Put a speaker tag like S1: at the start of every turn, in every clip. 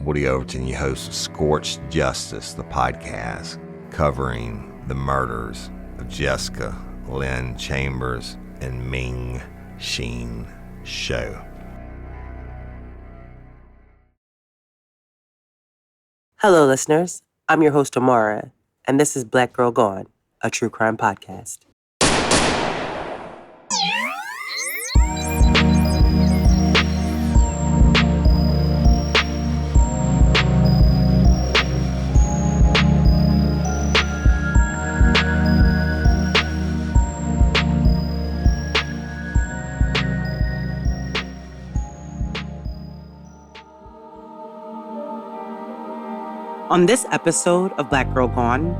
S1: Woody Overton, your host of Scorched Justice, the podcast covering the murders of Jessica Lynn Chambers and Ming Sheen Show.
S2: Hello, listeners. I'm your host, Amara, and this is Black Girl Gone, a true crime podcast. On this episode of Black Girl Gone,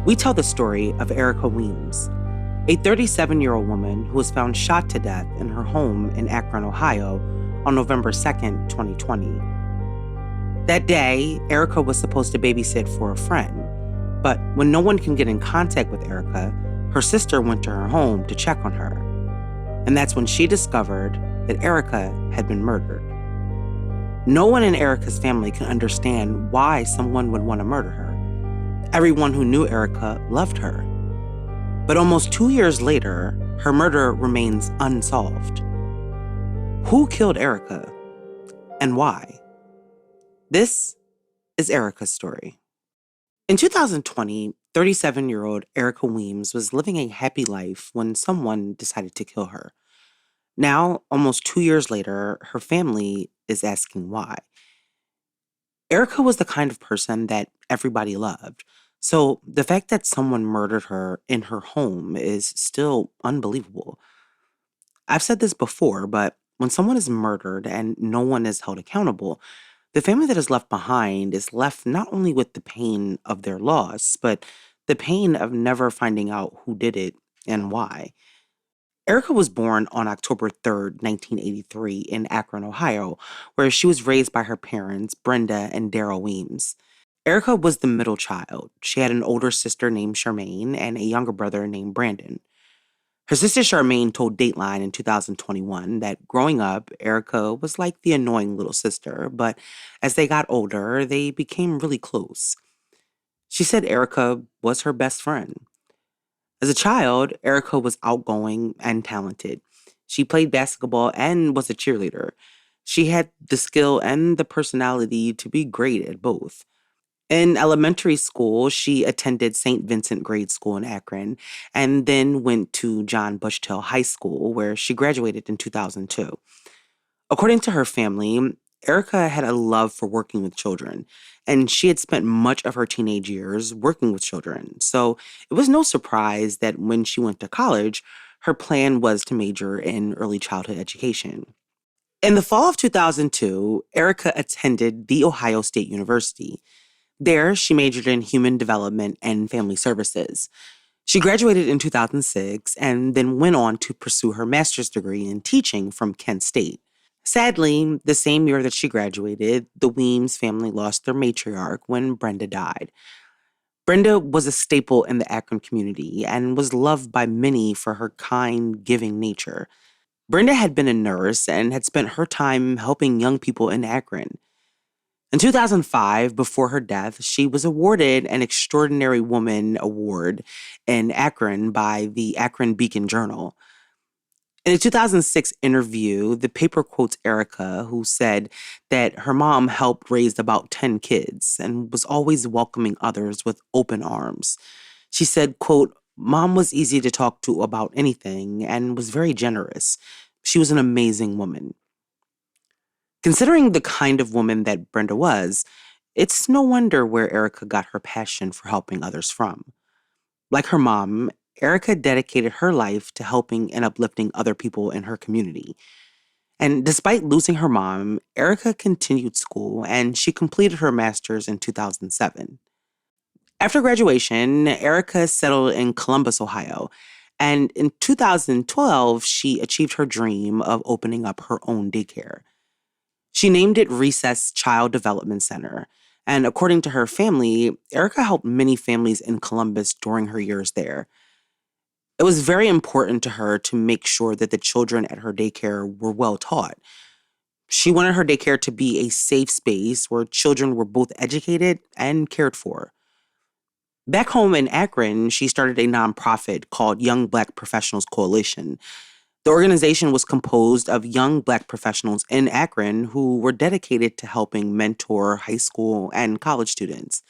S2: we tell the story of Ericka Weems, a 37-year-old woman who was found shot to death in her home in Akron, Ohio on November 2nd, 2020. That day, Ericka was supposed to babysit for a friend, but when no one can get in contact with Ericka, her sister went to her home to check on her. And that's when she discovered that Ericka had been murdered. No one in Ericka's family can understand why someone would want to murder her. Everyone who knew Ericka loved her. But almost 2 years later, her murder remains unsolved. Who killed Ericka and why? This is Ericka's story. In 2020, 37-year-old Ericka Weems was living a happy life when someone decided to kill her. Now, almost 2 years later, her family is asking why. Ericka was the kind of person that everybody loved. So the fact that someone murdered her in her home is still unbelievable. I've said this before, but when someone is murdered and no one is held accountable, the family that is left behind is left not only with the pain of their loss, but the pain of never finding out who did it and why. Ericka was born on October 3rd, 1983 in Akron, Ohio, where she was raised by her parents, Brenda and Daryl Weems. Ericka was the middle child. She had an older sister named Charmaine and a younger brother named Brandon. Her sister Charmaine told Dateline in 2021 that growing up, Ericka was like the annoying little sister, but as they got older, they became really close. She said Ericka was her best friend. As a child, Ericka was outgoing and talented. She played basketball and was a cheerleader. She had the skill and the personality to be great at both. In elementary school, she attended St. Vincent Grade School in Akron and then went to John Bushtill High School, where she graduated in 2002. According to her family, Ericka had a love for working with children, and she had spent much of her teenage years working with children. So it was no surprise that when she went to college, her plan was to major in early childhood education. In the fall of 2002, Ericka attended The Ohio State University. There, she majored in human development and family services. She graduated in 2006 and then went on to pursue her master's degree in teaching from Kent State. Sadly, the same year that she graduated, the Weems family lost their matriarch when Brenda died. Brenda was a staple in the Akron community and was loved by many for her kind, giving nature. Brenda had been a nurse and had spent her time helping young people in Akron. In 2005, before her death, she was awarded an Extraordinary Woman Award in Akron by the Akron Beacon Journal. In a 2006 interview, the paper quotes Ericka, who said that her mom helped raise about 10 kids and was always welcoming others with open arms. She said, quote, "Mom was easy to talk to about anything and was very generous. She was an amazing woman." Considering the kind of woman that Brenda was, it's no wonder where Ericka got her passion for helping others from. Like her mom, Ericka dedicated her life to helping and uplifting other people in her community. And despite losing her mom, Ericka continued school and she completed her master's in 2007. After graduation, Ericka settled in Columbus, Ohio. And in 2012, she achieved her dream of opening up her own daycare. She named it Recess Child Development Center. And according to her family, Ericka helped many families in Columbus during her years there. It was very important to her to make sure that the children at her daycare were well taught. She wanted her daycare to be a safe space where children were both educated and cared for. Back home in Akron, she started a nonprofit called Young Black Professionals Coalition. The organization was composed of young Black professionals in Akron who were dedicated to helping mentor high school and college students.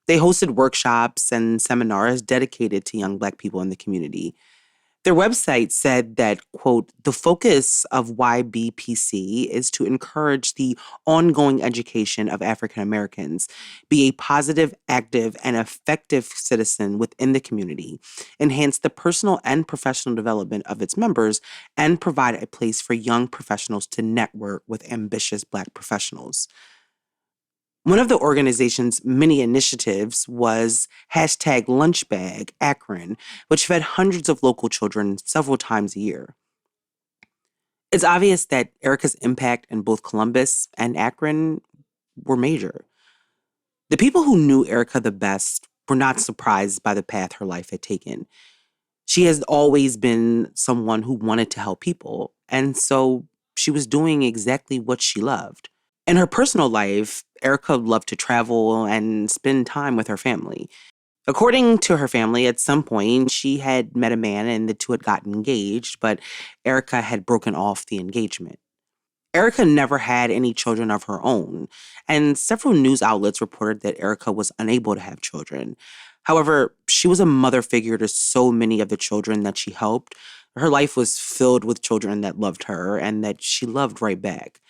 S2: They hosted workshops and seminars dedicated to young Black people in the community. Their website said that, quote, the focus of YBPC is to encourage the ongoing education of African Americans, be a positive, active, and effective citizen within the community, enhance the personal and professional development of its members, and provide a place for young professionals to network with ambitious Black professionals. One of the organization's many initiatives was #LunchBag Akron, which fed hundreds of local children several times a year. It's obvious that Ericka's impact in both Columbus and Akron were major. The people who knew Ericka the best were not surprised by the path her life had taken. She has always been someone who wanted to help people, and so she was doing exactly what she loved. In her personal life, Ericka loved to travel and spend time with her family. According to her family, at some point, she had met a man and the two had gotten engaged, but Ericka had broken off the engagement. Ericka never had any children of her own, and several news outlets reported that Ericka was unable to have children. However, she was a mother figure to so many of the children that she helped. Her life was filled with children that loved her and that she loved right back.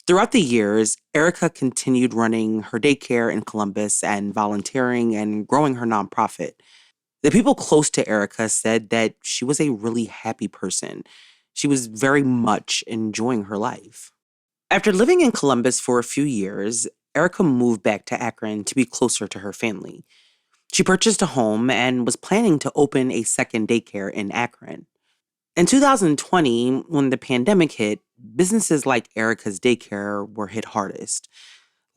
S2: Throughout the years, Ericka continued running her daycare in Columbus and volunteering and growing her nonprofit. The people close to Ericka said that she was a really happy person. She was very much enjoying her life. After living in Columbus for a few years, Ericka moved back to Akron to be closer to her family. She purchased a home and was planning to open a second daycare in Akron. In 2020, when the pandemic hit, businesses like Ericka's daycare were hit hardest.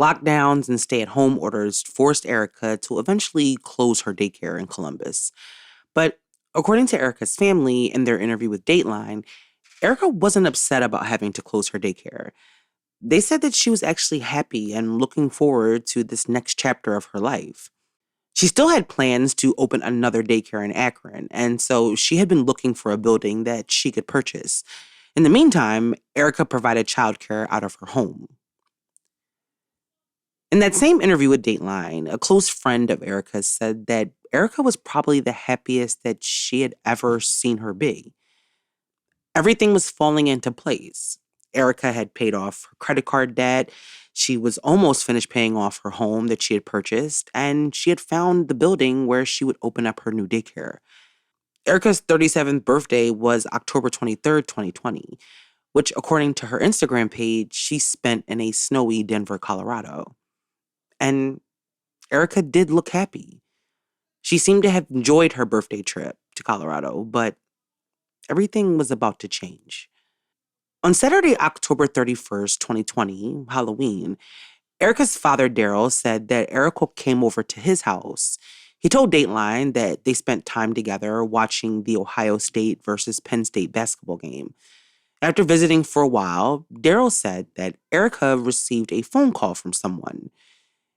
S2: Lockdowns and stay-at-home orders forced Ericka to eventually close her daycare in Columbus. But according to Ericka's family in their interview with Dateline, Ericka wasn't upset about having to close her daycare. They said that she was actually happy and looking forward to this next chapter of her life. She still had plans to open another daycare in Akron, and so she had been looking for a building that she could purchase. In the meantime, Ericka provided childcare out of her home. In that same interview with Dateline, a close friend of Ericka's said that Ericka was probably the happiest that she had ever seen her be. Everything was falling into place. Ericka had paid off her credit card debt. She was almost finished paying off her home that she had purchased, and she had found the building where she would open up her new daycare. Ericka's 37th birthday was October 23rd, 2020, which, according to her Instagram page, she spent in a snowy Denver, Colorado. And Ericka did look happy. She seemed to have enjoyed her birthday trip to Colorado, but everything was about to change. On Saturday, October 31st, 2020, Halloween, Ericka's father, Daryl, said that Ericka came over to his house. He told Dateline that they spent time together watching the Ohio State versus Penn State basketball game. After visiting for a while, Daryl said that Ericka received a phone call from someone.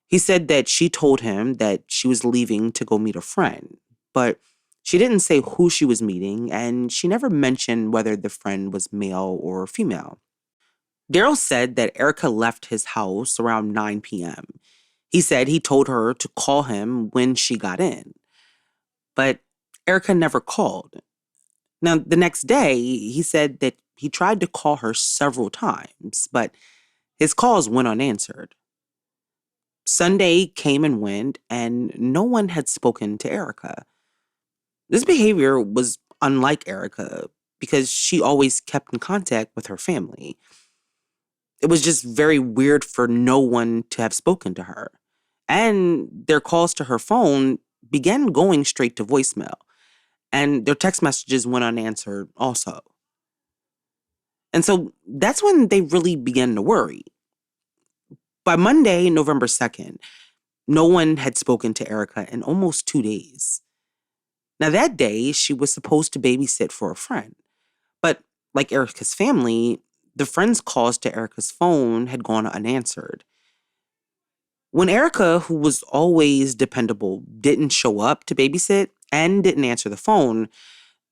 S2: He said that she told him that she was leaving to go meet a friend, but she didn't say who she was meeting, and she never mentioned whether the friend was male or female. Daryl said that Ericka left his house around 9 p.m. He said he told her to call him when she got in, but Ericka never called. Now, the next day, he said that he tried to call her several times, but his calls went unanswered. Sunday came and went, and no one had spoken to Ericka. This behavior was unlike Ericka because she always kept in contact with her family. It was just very weird for no one to have spoken to her. And their calls to her phone began going straight to voicemail, and their text messages went unanswered also. And so that's when they really began to worry. By Monday, November 2nd, no one had spoken to Ericka in almost 2 days. Now, that day, she was supposed to babysit for a friend. But like Ericka's family, the friend's calls to Ericka's phone had gone unanswered. When Ericka, who was always dependable, didn't show up to babysit and didn't answer the phone,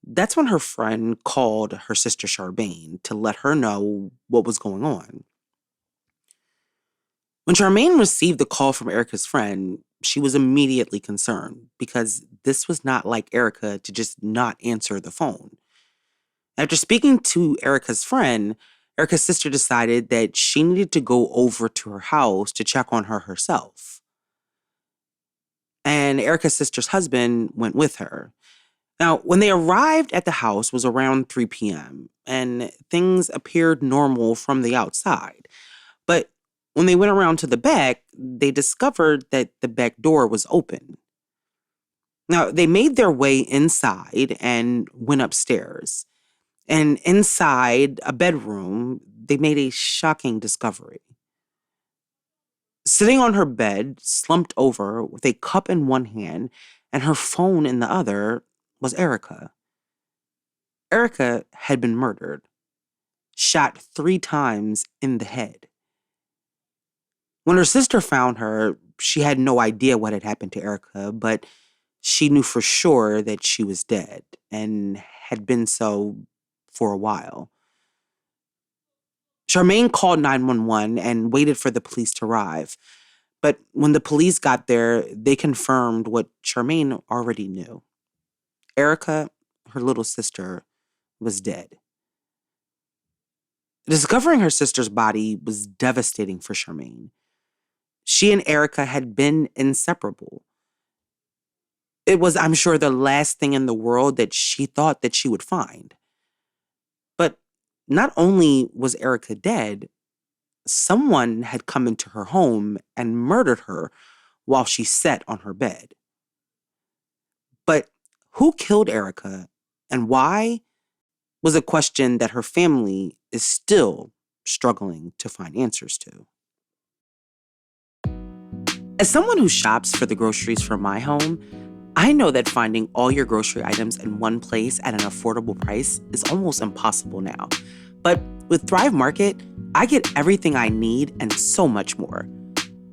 S2: that's when her friend called her sister Charmaine to let her know what was going on. When Charmaine received the call from Ericka's friend, she was immediately concerned because this was not like Ericka to just not answer the phone. After speaking to Ericka's friend, Ericka's sister decided that she needed to go over to her house to check on her herself. And Ericka's sister's husband went with her. Now, when they arrived at the house was around 3 p.m., and things appeared normal from the outside. But when they went around to the back, they discovered that the back door was open. Now, they made their way inside and went upstairs. And inside a bedroom, they made a shocking discovery. Sitting on her bed, slumped over with a cup in one hand and her phone in the other, was Ericka. Ericka had been murdered, shot 3 times in the head. When her sister found her, she had no idea what had happened to Ericka, but she knew for sure that she was dead and had been so for a while. Charmaine called 911 and waited for the police to arrive. But when the police got there, they confirmed what Charmaine already knew. Ericka, her little sister, was dead. Discovering her sister's body was devastating for Charmaine. She and Ericka had been inseparable. It was, I'm sure, the last thing in the world that she thought that she would find. But not only was Ericka dead, someone had come into her home and murdered her while she sat on her bed. But who killed Ericka and why was a question that her family is still struggling to find answers to. As someone who shops for the groceries for my home, I know that finding all your grocery items in one place at an affordable price is almost impossible now. But with Thrive Market, I get everything I need and so much more.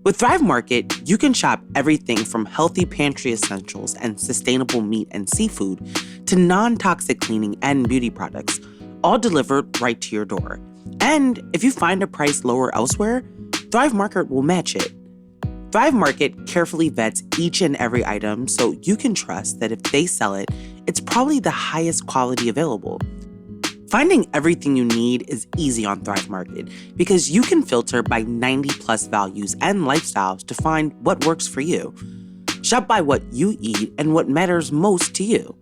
S2: With Thrive Market, you can shop everything from healthy pantry essentials and sustainable meat and seafood to non-toxic cleaning and beauty products, all delivered right to your door. And if you find a price lower elsewhere, Thrive Market will match it. Thrive Market carefully vets each and every item so you can trust that if they sell it, it's probably the highest quality available. Finding everything you need is easy on Thrive Market because you can filter by 90+ values and lifestyles to find what works for you. Shop by what you eat and what matters most to you.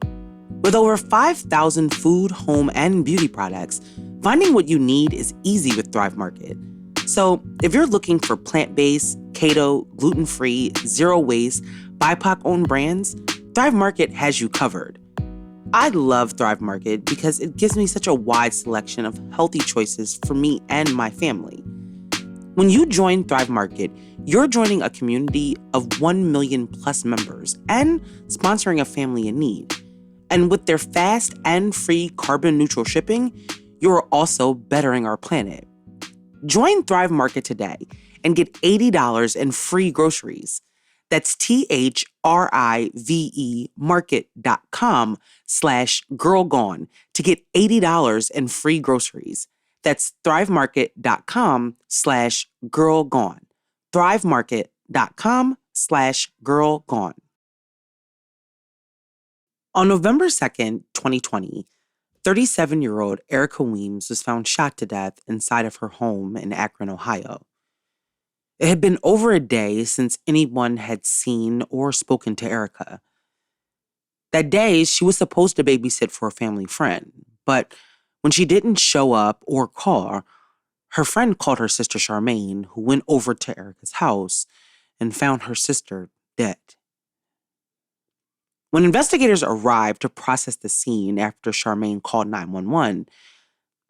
S2: With over 5,000 food, home, and beauty products, finding what you need is easy with Thrive Market. So if you're looking for plant-based, keto, gluten-free, zero-waste, BIPOC-owned brands, Thrive Market has you covered. I love Thrive Market because it gives me such a wide selection of healthy choices for me and my family. When you join Thrive Market, you're joining a community of 1 million plus members and sponsoring a family in need. And with their fast and free carbon neutral shipping, you're also bettering our planet. Join Thrive Market today and get $80 in free groceries. That's THRIVE market.com/girlgone to get $80 in free groceries. That's thrivemarket.com/girlgone. thrivemarket.com/girlgone. On November 2nd, 2020, 37-year-old Ericka Weems was found shot to death inside of her home in Akron, Ohio. It had been over a day since anyone had seen or spoken to Ericka. That day, she was supposed to babysit for a family friend, but when she didn't show up or call, her friend called her sister Charmaine, who went over to Ericka's house and found her sister dead. When investigators arrived to process the scene after Charmaine called 911,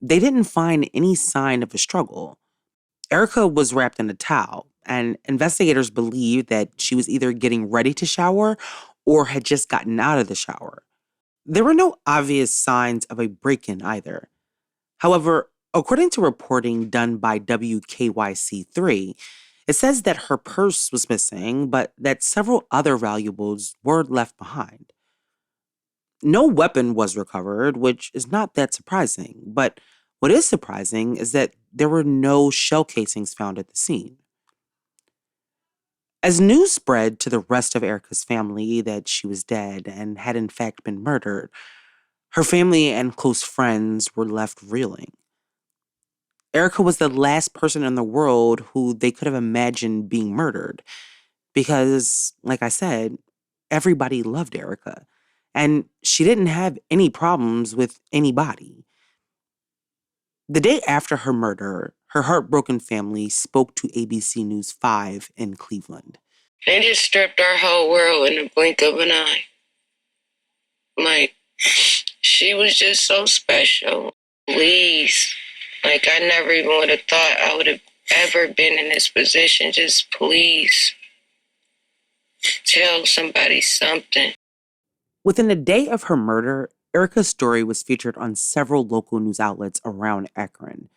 S2: they didn't find any sign of a struggle. Ericka was wrapped in a towel, and investigators believed that she was either getting ready to shower or had just gotten out of the shower. There were no obvious signs of a break-in either. However, According to reporting done by WKYC3, it says that her purse was missing, but that several other valuables were left behind. No weapon was recovered, which is not that surprising, but what is surprising is that there were no shell casings found at the scene. As news spread to the rest of Ericka's family that she was dead and had in fact been murdered, her family and close friends were left reeling. Ericka was the last person in the world who they could have imagined being murdered because, like I said, everybody loved Ericka, and she didn't have any problems with anybody. The day after her murder, her heartbroken family spoke to ABC News 5 in Cleveland.
S3: They just stripped our whole world in the blink of an eye. Like, she was just so special. Please. Like, I never even would have thought I would have ever been in this position. Just please tell somebody something.
S2: Within a day of her murder, Ericka's story was featured on several local news outlets around Akron.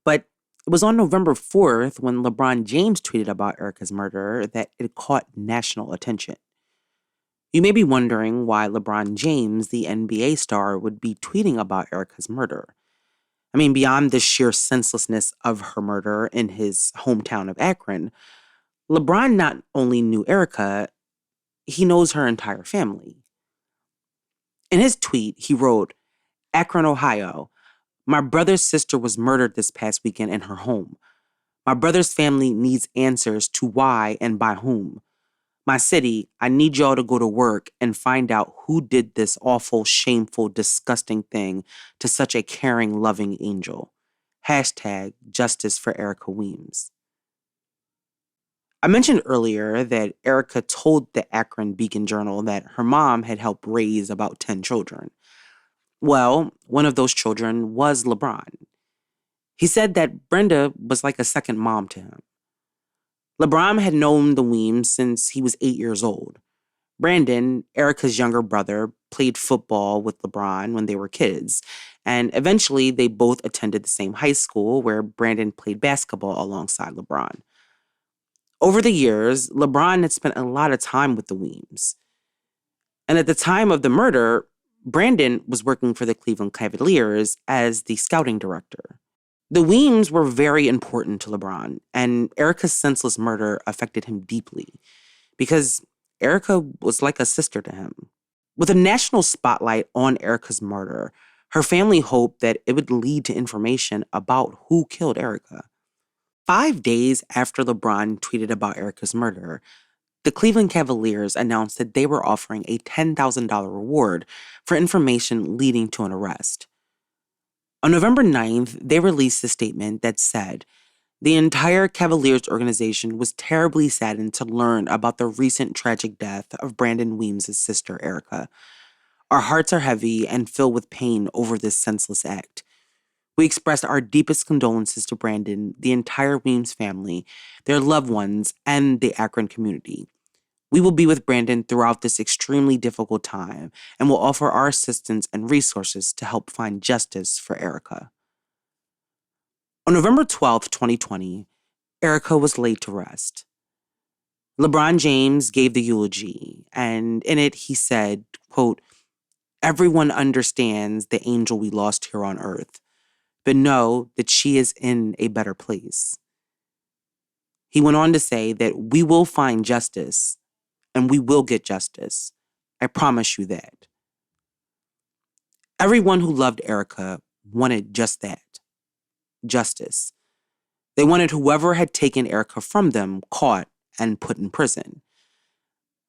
S2: But it was on November 4th when LeBron James tweeted about Ericka's murder that it caught national attention. You may be wondering why LeBron James, the NBA star, would be tweeting about Ericka's murder. I mean, beyond the sheer senselessness of her murder in his hometown of Akron, LeBron not only knew Ericka, he knows her entire family. In his tweet, he wrote, "Akron, Ohio. My brother's sister was murdered this past weekend in her home. My brother's family needs answers to why and by whom. My city, I need y'all to go to work and find out who did this awful, shameful, disgusting thing to such a caring, loving angel. Hashtag justice for Ericka Weems." I mentioned earlier that Ericka told the Akron Beacon Journal that her mom had helped raise about 10 children. Well, one of those children was LeBron. He said that Brenda was like a second mom to him. LeBron had known the Weems since he was 8 years old. Brandon, Ericka's younger brother, played football with LeBron when they were kids, and eventually they both attended the same high school where Brandon played basketball alongside LeBron. Over the years, LeBron had spent a lot of time with the Weems. And at the time of the murder, Brandon was working for the Cleveland Cavaliers as the scouting director. The Weems were very important to LeBron, and Ericka's senseless murder affected him deeply because Ericka was like a sister to him. With a national spotlight on Ericka's murder, her family hoped that it would lead to information about who killed Ericka. 5 days after LeBron tweeted about Ericka's murder, the Cleveland Cavaliers announced that they were offering a $10,000 reward for information leading to an arrest. On November 9th, they released a statement that said, "The entire Cavaliers organization was terribly saddened to learn about the recent tragic death of Brandon Weems' sister, Ericka. Our hearts are heavy and filled with pain over this senseless act. We express our deepest condolences to Brandon, the entire Weems family, their loved ones, and the Akron community. We will be with Brandon throughout this extremely difficult time and will offer our assistance and resources to help find justice for Ericka." On November 12th, 2020, Ericka was laid to rest. LeBron James gave the eulogy, and in it he said, quote, "Everyone understands the angel we lost here on earth, but know that she is in a better place." He went on to say that we will find justice and we will get justice. I promise you that. Everyone who loved Ericka wanted just that, justice. They wanted whoever had taken Ericka from them caught and put in prison.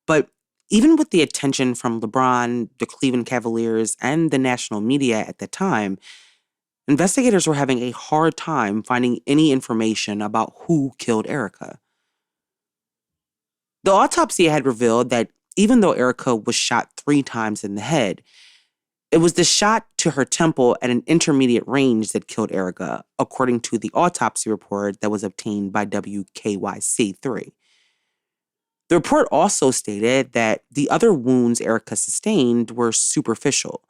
S2: But even with the attention from LeBron, the Cleveland Cavaliers, and the national media at the time, investigators were having a hard time finding any information about who killed Ericka. The autopsy had revealed that even though Ericka was shot 3 times in the head, it was the shot to her temple at an intermediate range that killed Ericka, according to the autopsy report that was obtained by WKYC3. The report also stated that the other wounds Ericka sustained were superficial.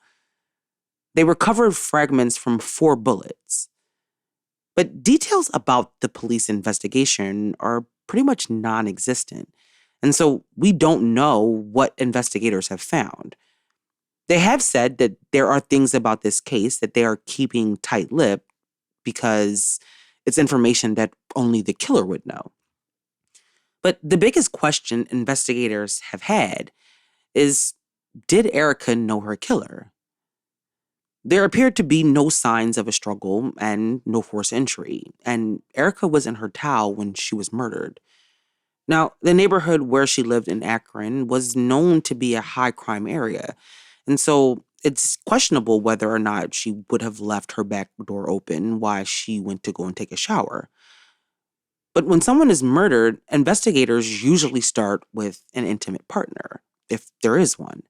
S2: They recovered fragments from 4 bullets. But details about the police investigation are pretty much non-existent. And so we don't know what investigators have found. They have said that there are things about this case that they are keeping tight-lipped because it's information that only the killer would know. But the biggest question investigators have had is, did Ericka know her killer? There appeared to be no signs of a struggle and no forced entry, and Ericka was in her towel when she was murdered. Now, the neighborhood where she lived in Akron was known to be a high crime area, and so it's questionable whether or not she would have left her back door open while she went to go and take a shower. But when someone is murdered, investigators usually start with an intimate partner, if there is one.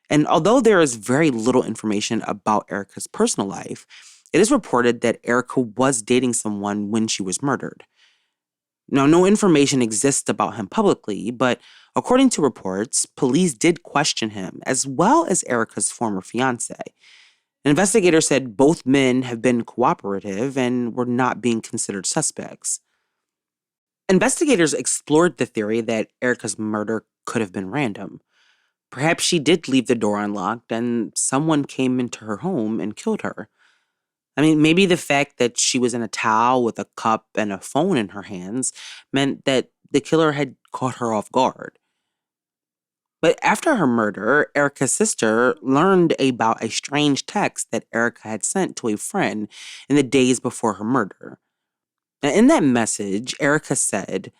S2: And although there is very little information about Ericka's personal life, it is reported that Ericka was dating someone when she was murdered. Now, no information exists about him publicly, but according to reports, police did question him, as well as Ericka's former fiancé. Investigators said both men have been cooperative and were not being considered suspects. Investigators explored the theory that Ericka's murder could have been random. Perhaps she did leave the door unlocked and someone came into her home and killed her. I mean, maybe the fact that she was in a towel with a cup and a phone in her hands meant that the killer had caught her off guard. But after her murder, Ericka's sister learned about a strange text that Ericka had sent to a friend in the days before her murder. Now, in that message, Ericka said,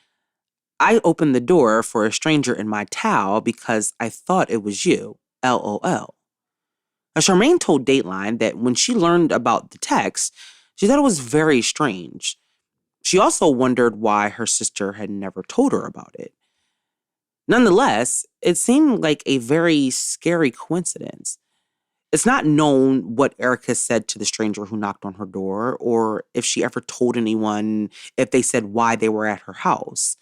S2: "I opened the door for a stranger in my towel because I thought it was you, LOL." Now, Charmaine told Dateline that when she learned about the text, she thought it was very strange. She also wondered why her sister had never told her about it. Nonetheless, it seemed like a very scary coincidence. It's not known what Ericka said to the stranger who knocked on her door, or if she ever told anyone, if they said why they were at her house.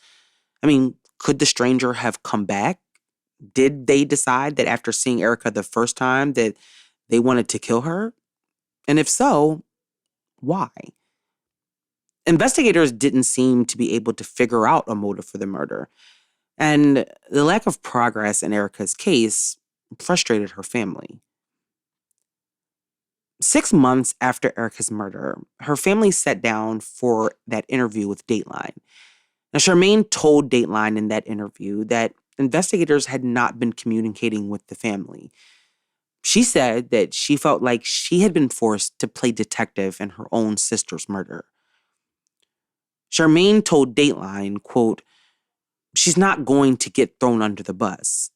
S2: I mean, could the stranger have come back? Did they decide that after seeing Ericka the first time that they wanted to kill her? And if so, why? Investigators didn't seem to be able to figure out a motive for the murder. And the lack of progress in Ericka's case frustrated her family. 6 months after Ericka's murder, her family sat down for that interview with Dateline. Now, Charmaine told Dateline in that interview that investigators had not been communicating with the family. She said that she felt like she had been forced to play detective in her own sister's murder. Charmaine told Dateline, quote, "She's not going to get thrown under the bus.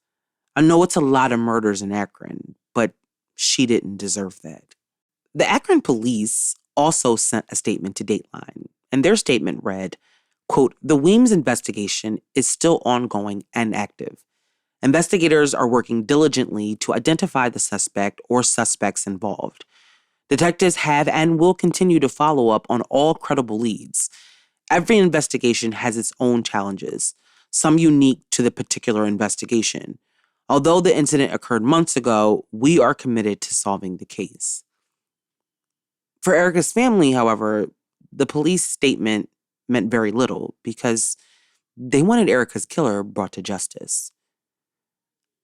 S2: I know it's a lot of murders in Akron, but she didn't deserve that." The Akron police also sent a statement to Dateline, and their statement read, quote, "The Weems investigation is still ongoing and active. Investigators are working diligently to identify the suspect or suspects involved. Detectives have and will continue to follow up on all credible leads. Every investigation has its own challenges, some unique to the particular investigation. Although the incident occurred months ago, we are committed to solving the case." For Ericka's family, however, the police statement meant very little because they wanted Ericka's killer brought to justice.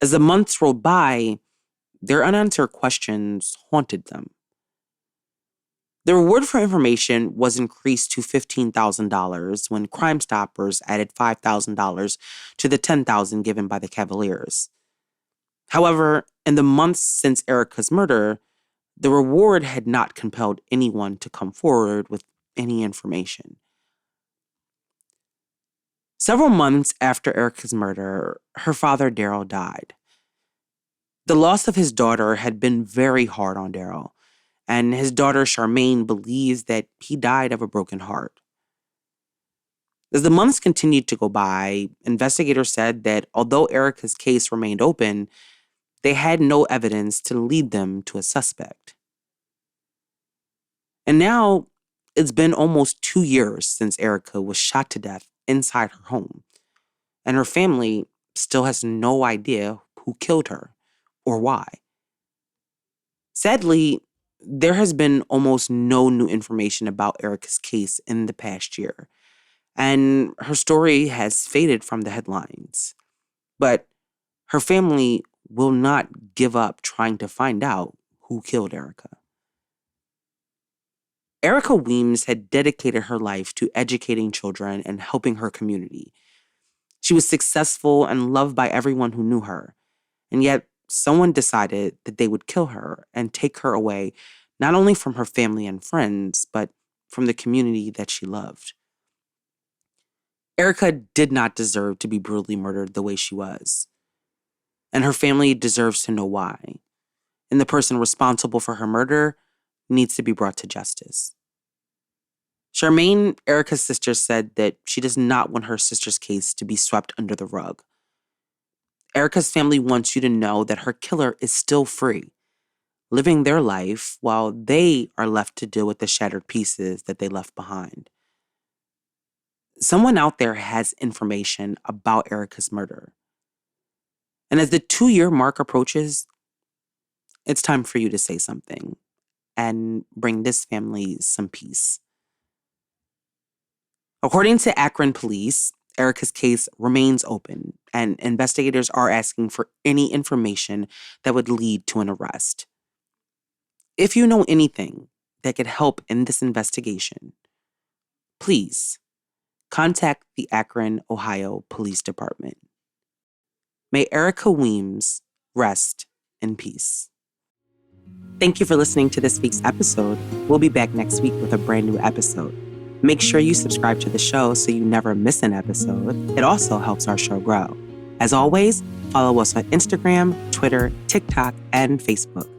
S2: As the months rolled by, their unanswered questions haunted them. The reward for information was increased to $15,000 when Crime Stoppers added $5,000 to the $10,000 given by the Cavaliers. However, in the months since Ericka's murder, the reward had not compelled anyone to come forward with any information. Several months after Ericka's murder, her father, Daryl, died. The loss of his daughter had been very hard on Daryl, and his daughter, Charmaine, believes that he died of a broken heart. As the months continued to go by, investigators said that although Ericka's case remained open, they had no evidence to lead them to a suspect. And now, it's been almost 2 years since Ericka was shot to death inside her home, and her family still has no idea who killed her or why. Sadly, There has been almost no new information about Ericka's case in the past year, and her story has faded from the headlines. But her family will not give up trying to find out who killed Ericka. Ericka Weems had dedicated her life to educating children and helping her community. She was successful and loved by everyone who knew her, and yet someone decided that they would kill her and take her away not only from her family and friends, but from the community that she loved. Ericka did not deserve to be brutally murdered the way she was, and her family deserves to know why, and the person responsible for her murder needs to be brought to justice. Charmaine, Ericka's sister, said that she does not want her sister's case to be swept under the rug. Ericka's family wants you to know that her killer is still free, living their life while they are left to deal with the shattered pieces that they left behind. Someone out there has information about Ericka's murder. And as the 2-year mark approaches, it's time for you to say something and bring this family some peace. According to Akron police, Ericka's case remains open, and investigators are asking for any information that would lead to an arrest. If you know anything that could help in this investigation, please contact the Akron, Ohio Police Department. May Ericka Weems rest in peace. Thank you for listening to this week's episode. We'll be back next week with a brand new episode. Make sure you subscribe to the show so you never miss an episode. It also helps our show grow. As always, follow us on Instagram, Twitter, TikTok, and Facebook.